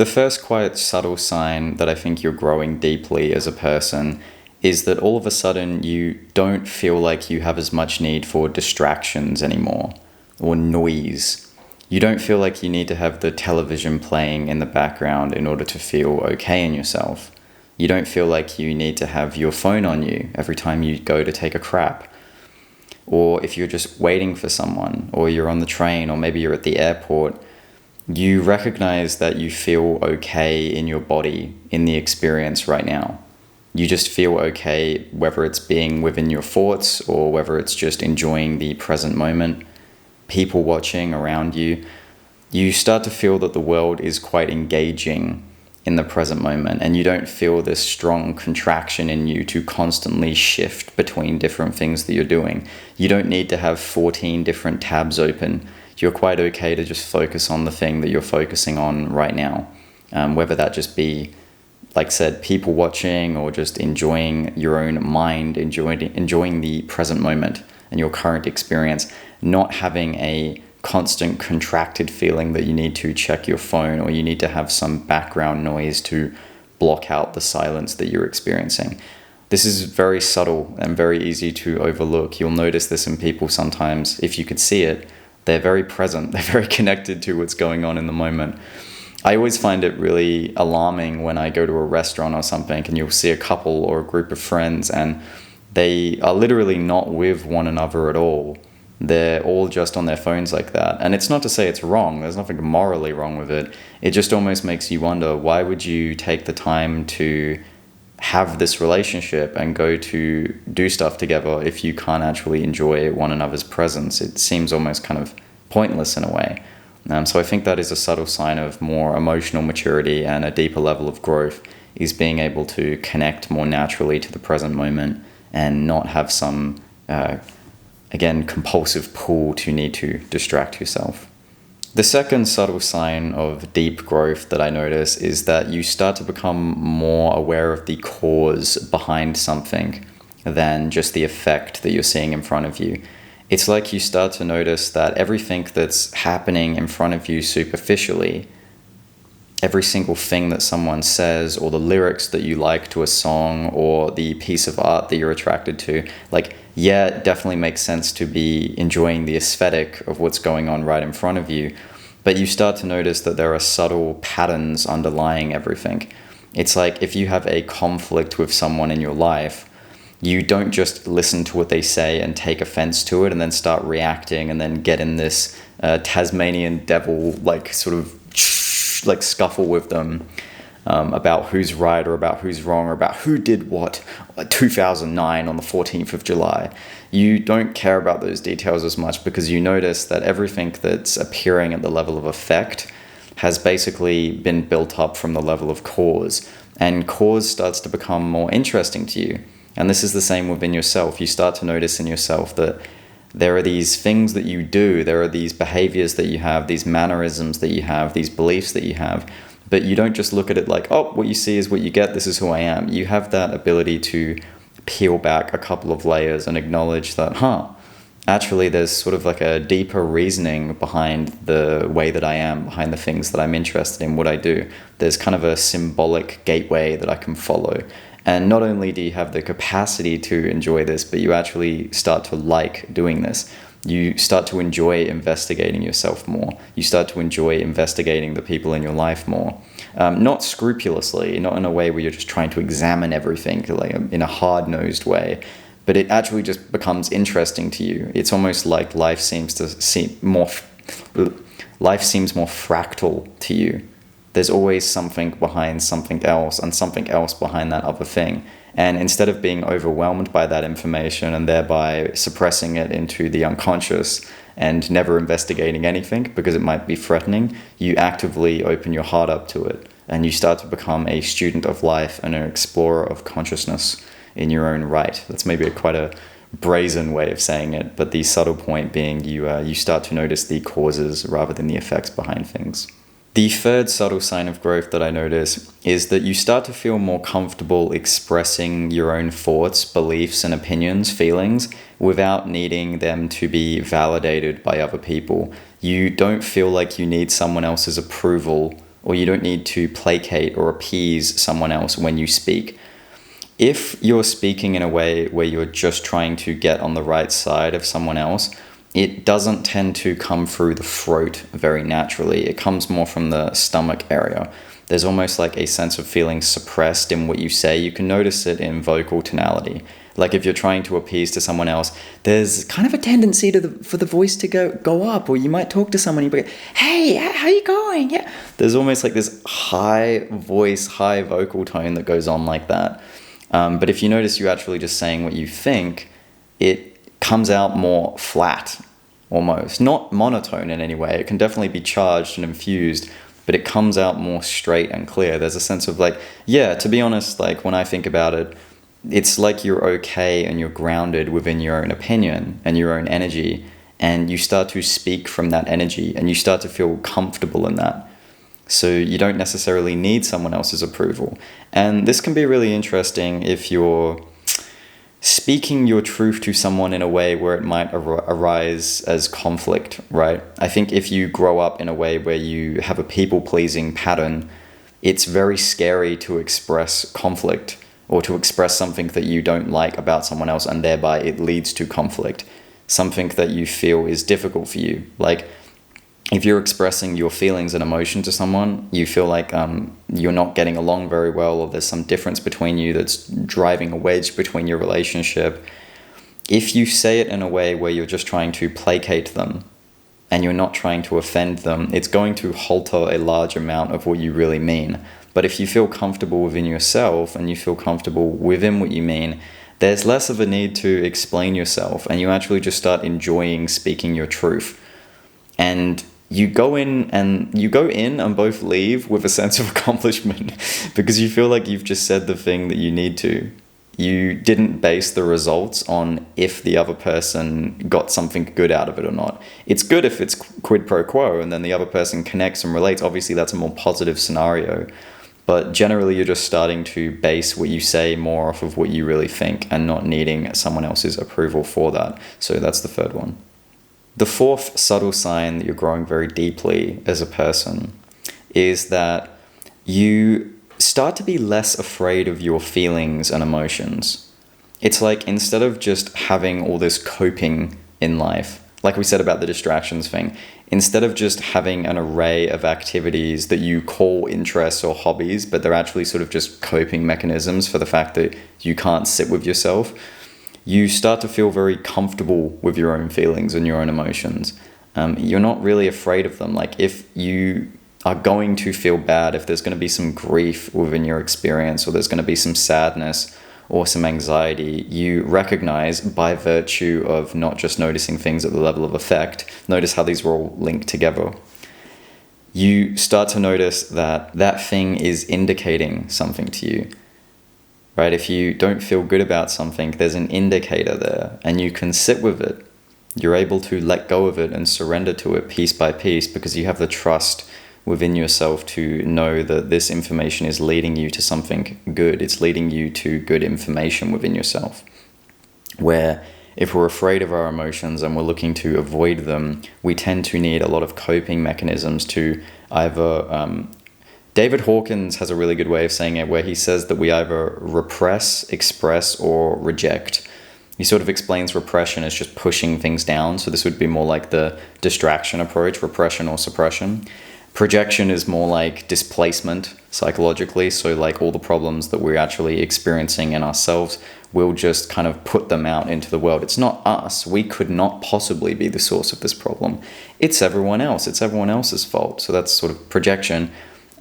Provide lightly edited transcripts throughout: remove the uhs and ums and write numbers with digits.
The first quite subtle sign that I think you're growing deeply as a person is that all of a sudden you don't feel like you have as much need for distractions anymore or noise. You don't feel like you need to have the television playing in the background in order to feel okay in yourself. You don't feel like you need to have your phone on you every time you go to take a crap. Or if you're just waiting for someone, or you're on the train, or maybe you're at the airport, you recognize that you feel okay in your body, in the experience right now. You just feel okay, whether it's being within your thoughts or whether it's just enjoying the present moment, people watching around you. You start to feel that the world is quite engaging in the present moment, and you don't feel this strong contraction in you to constantly shift between different things that you're doing. You don't need to have 14 different tabs open. You're quite okay to just focus on the thing that you're focusing on right now, whether that just be, like I said, people watching, or just enjoying your own mind, enjoying the present moment and your current experience, not having a constant contracted feeling that you need to check your phone or you need to have some background noise to block out the silence that you're experiencing. This is very subtle and very easy to overlook. You'll notice this in people sometimes. If you could see it, they're very present. They're very connected to what's going on in the moment. I always find it really alarming when I go to a restaurant or something and you'll see a couple or a group of friends and they are literally not with one another at all. They're all just on their phones like that. And it's not to say it's wrong. There's nothing morally wrong with it. It just almost makes you wonder, why would you take the time to have this relationship and go to do stuff together if you can't actually enjoy one another's presence? It seems almost kind of pointless in a way. So I think that is a subtle sign of more emotional maturity and a deeper level of growth, is being able to connect more naturally to the present moment and not have some compulsive pull to need to distract yourself. The second subtle sign of deep growth that I notice is that you start to become more aware of the cause behind something than just the effect that you're seeing in front of you. It's like you start to notice that everything that's happening in front of you superficially, every single thing that someone says, or the lyrics that you like to a song, or the piece of art that you're attracted to, it definitely makes sense to be enjoying the aesthetic of what's going on right in front of you. But you start to notice that there are subtle patterns underlying everything. It's like if you have a conflict with someone in your life, you don't just listen to what they say and take offense to it and then start reacting and then get in this Tasmanian devil scuffle with them about who's right or about who's wrong or about who did what 2009 on the 14th of July. You don't care about those details as much because you notice that everything that's appearing at the level of effect has basically been built up from the level of cause, and cause starts to become more interesting to you. And this is the same within yourself. You start to notice in yourself that there are these things that you do, there are these behaviors that you have, these mannerisms that you have, these beliefs that you have, but you don't just look at it like, oh, what you see is what you get, this is who I am. You have that ability to peel back a couple of layers and acknowledge that, actually there's sort of like a deeper reasoning behind the way that I am, behind the things that I'm interested in, what I do. There's kind of a symbolic gateway that I can follow. And not only do you have the capacity to enjoy this, but you actually start to like doing this. You start to enjoy investigating yourself more. You start to enjoy investigating the people in your life more. Not scrupulously, not in a way where you're just trying to examine everything in a hard-nosed way, but it actually just becomes interesting to you. It's almost like life seems more fractal to you. There's always something behind something else and something else behind that other thing. And instead of being overwhelmed by that information and thereby suppressing it into the unconscious and never investigating anything because it might be threatening, you actively open your heart up to it and you start to become a student of life and an explorer of consciousness in your own right. That's maybe quite a brazen way of saying it, but the subtle point being you start to notice the causes rather than the effects behind things. The third subtle sign of growth that I notice is that you start to feel more comfortable expressing your own thoughts, beliefs, and opinions, feelings, without needing them to be validated by other people. You don't feel like you need someone else's approval or you don't need to placate or appease someone else when you speak. If you're speaking in a way where you're just trying to get on the right side of someone else, it doesn't tend to come through the throat very naturally. It comes more from the stomach area. There's almost like a sense of feeling suppressed in what you say. You can notice it in vocal tonality. Like if you're trying to appease to someone else, there's kind of a tendency for the voice to go up, or you might talk to someone and you go, "Hey, how you going?" Yeah. There's almost like this high voice, high vocal tone that goes on like that. But if you notice you're actually just saying what you think, it comes out more flat, almost. Not monotone in any way. It can definitely be charged and infused, but it comes out more straight and clear. There's a sense of like, yeah, to be honest, like when I think about it, it's like you're okay and you're grounded within your own opinion and your own energy, and you start to speak from that energy and you start to feel comfortable in that. So you don't necessarily need someone else's approval. And this can be really interesting if you're speaking your truth to someone in a way where it might arise as conflict, right? I think if you grow up in a way where you have a people-pleasing pattern, it's very scary to express conflict or to express something that you don't like about someone else, and thereby it leads to conflict, something that you feel is difficult for you. Like, if you're expressing your feelings and emotion to someone, you feel like you're not getting along very well, or there's some difference between you that's driving a wedge between your relationship. If you say it in a way where you're just trying to placate them and you're not trying to offend them, it's going to alter a large amount of what you really mean. But if you feel comfortable within yourself and you feel comfortable within what you mean, there's less of a need to explain yourself, and you actually just start enjoying speaking your truth. And you go in and both leave with a sense of accomplishment because you feel like you've just said the thing that you need to. You didn't base the results on if the other person got something good out of it or not. It's good if it's quid pro quo and then the other person connects and relates. Obviously, that's a more positive scenario. But generally, you're just starting to base what you say more off of what you really think and not needing someone else's approval for that. So that's the third one. The fourth subtle sign that you're growing very deeply as a person is that you start to be less afraid of your feelings and emotions. It's like instead of just having all this coping in life, like we said about the distractions thing, instead of just having an array of activities that you call interests or hobbies, but they're actually sort of just coping mechanisms for the fact that you can't sit with yourself, you start to feel very comfortable with your own feelings and your own emotions. You're not really afraid of them. Like if you are going to feel bad, if there's going to be some grief within your experience, or there's going to be some sadness or some anxiety, you recognize by virtue of not just noticing things at the level of affect, notice how these are all linked together. You start to notice that that thing is indicating something to you. Right? If you don't feel good about something, there's an indicator there, and you can sit with it. You're able to let go of it and surrender to it piece by piece because you have the trust within yourself to know that this information is leading you to something good. It's leading you to good information within yourself. Where if we're afraid of our emotions and we're looking to avoid them, we tend to need a lot of coping mechanisms to either David Hawkins has a really good way of saying it, where he says that we either repress, express, or reject. He sort of explains repression as just pushing things down. So this would be more like the distraction approach, repression or suppression. Projection is more like displacement psychologically. So like all the problems that we're actually experiencing in ourselves, we'll just kind of put them out into the world. It's not us. We could not possibly be the source of this problem. It's everyone else. It's everyone else's fault. So that's sort of projection.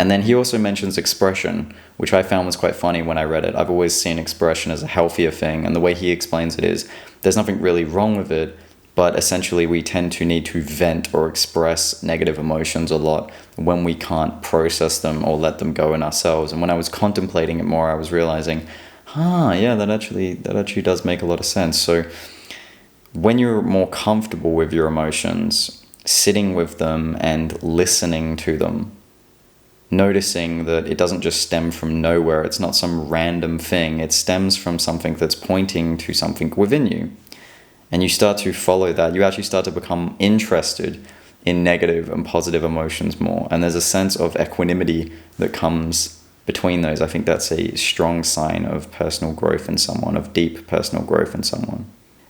And then he also mentions expression, which I found was quite funny when I read it. I've always seen expression as a healthier thing, and the way he explains it is there's nothing really wrong with it, but essentially we tend to need to vent or express negative emotions a lot when we can't process them or let them go in ourselves. And when I was contemplating it more, I was realizing, yeah, that actually does make a lot of sense. So when you're more comfortable with your emotions, sitting with them and listening to them, noticing that it doesn't just stem from nowhere, it's not some random thing, it stems from something that's pointing to something within you. And you start to follow that, you actually start to become interested in negative and positive emotions more. And there's a sense of equanimity that comes between those. I think that's a strong sign of personal growth in someone, of deep personal growth in someone.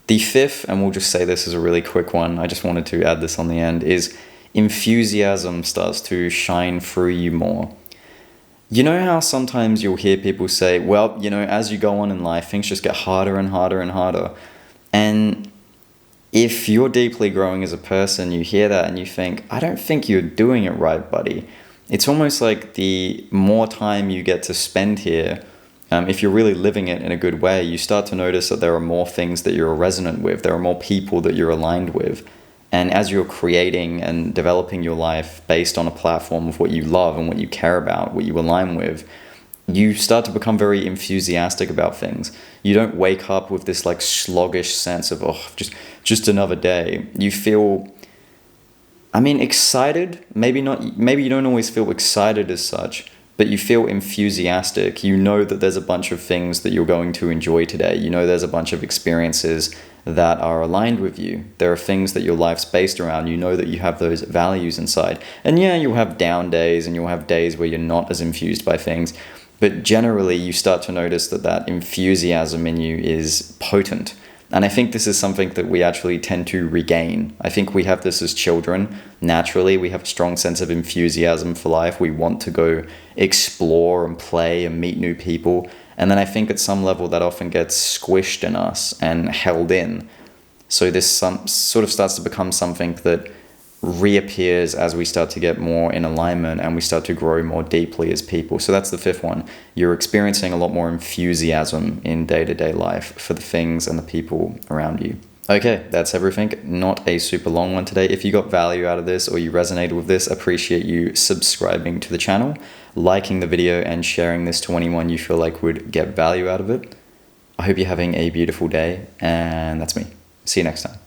The fifth, and we'll just say this as a really quick one, I just wanted to add this on the end, is enthusiasm starts to shine through you more. You know how sometimes you'll hear people say, well, as you go on in life, things just get harder and harder and harder. And if you're deeply growing as a person, you hear that and you think, I don't think you're doing it right, buddy. It's almost like the more time you get to spend here, if you're really living it in a good way, you start to notice that there are more things that you're resonant with. There are more people that you're aligned with. And as you're creating and developing your life based on a platform of what you love and what you care about, what you align with, you start to become very enthusiastic about things. You don't wake up with this like sluggish sense of, just another day. You feel, excited. Maybe you don't always feel excited as such, but you feel enthusiastic. You know that there's a bunch of things that you're going to enjoy today. You know there's a bunch of experiences that are aligned with you. There are things that your life's based around. You know that you have those values inside. And yeah, you'll have down days and you'll have days where you're not as infused by things. But generally, you start to notice that enthusiasm in you is potent. And I think this is something that we actually tend to regain. I think we have this as children. Naturally, we have a strong sense of enthusiasm for life. We want to go explore and play and meet new people. And then I think at some level that often gets squished in us and held in. So this sort of starts to become something that reappears as we start to get more in alignment and we start to grow more deeply as people. So that's the fifth one. You're experiencing a lot more enthusiasm in day-to-day life for the things and the people around you. Okay, that's everything. Not a super long one today. If you got value out of this or you resonated with this, appreciate you subscribing to the channel, liking the video, and sharing this to anyone you feel like would get value out of it. I hope you're having a beautiful day, and that's me. See you next time.